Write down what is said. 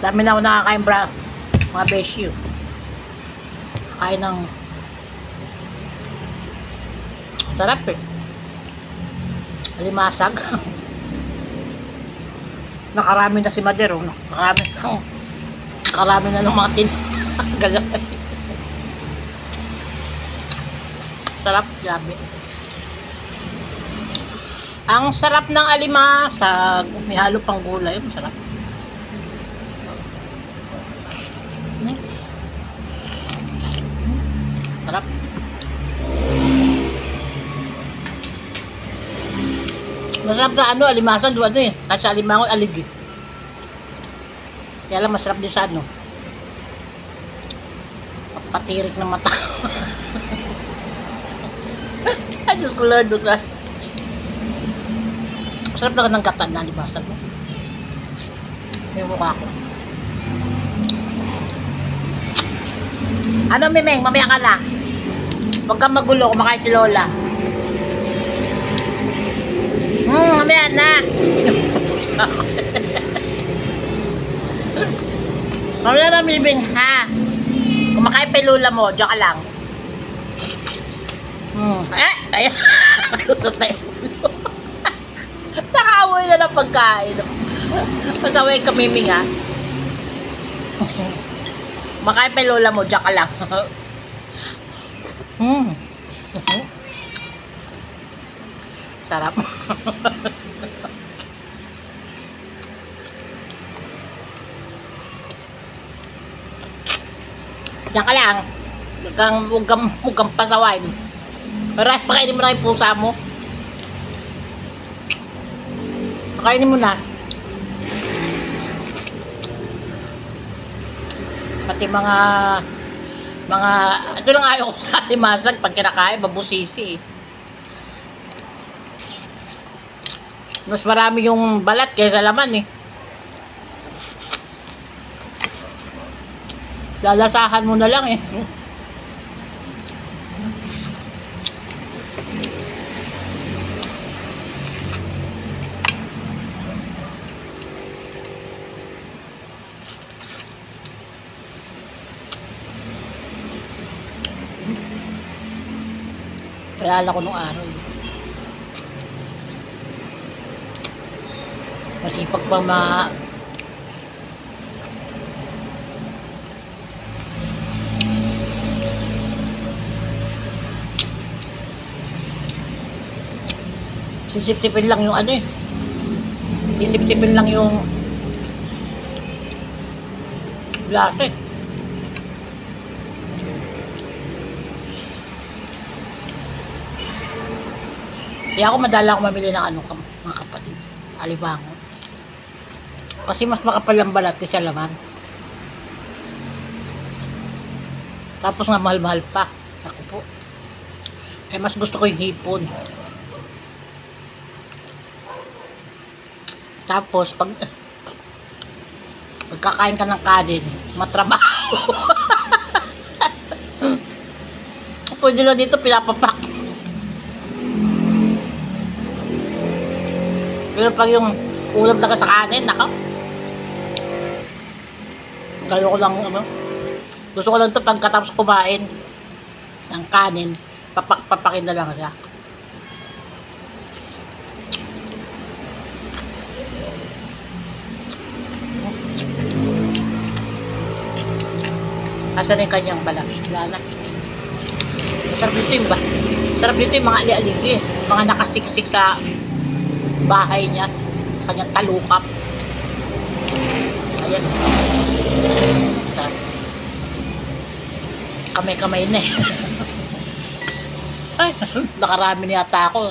Dami na ako nakakain mga besyo. Kain ng sarap eh. Alimasag. Nakarami na si Madero. Nakarami na ng mga galay. Sarap, grabe. Ang sarap ng alimasag. May halo pang gulay. Masarap. Sarap. Masarap na alimasag, kahit sa alimango, alig eh. Kaya lang masarap din sa patirik ng mata. Ay, Diyos ko Lord, masarap na ng gatan na alimasag mo. May mukha ko. Mimeng, mamaya ka na. Huwag kang magulo, kumakain si Lola. Mamaya na. Mamaya na, Mimeng, ha? Kumakain pa yung Lola mo, diyan ka lang. Ayan. Lusot na yung ulo. Nakaamoy na ng pagkain. Pasaway ka, Mimeng, ha? Kumakain pa yung Lola mo, diyan ka lang. Sarap. Diyan ka lang. Huwag kang pasaway. Pakainin mo na yung pusa mo. Pakainin mo na. Pati mga ito lang ayaw ko sa alimasag pag kinakain, mabusisi eh. Mas marami yung balat kaysa laman eh. Lalasahan mo na lang eh. Kaya ko nung araw. Masipag pa sisip-sipin lang yung sisip-sipin lang yung lasa eh. Kaya ako madala ako mamili ng mga kapatid, alimango. Kasi mas makapal ang balat kaysa laman. Tapos nga mahal-mahal pa. Ako po. Mas gusto ko yung hipon. Tapos pagkakain ka ng kanin, matrabaho. Pwede lang dito pinapapak. Pero pag yung ulam na sa kanin, nako. Gusto ko lang ito pagkatapos kumain ng kanin, papakin na lang siya. Asan yung kanyang balat? Wala na. Masarap dito yung mga ali-aligi, mga nakasiksik sa bahay niya, kanyang talukap. Ayan. Kamay-kamay na eh. Ay, nakarami na yata ako.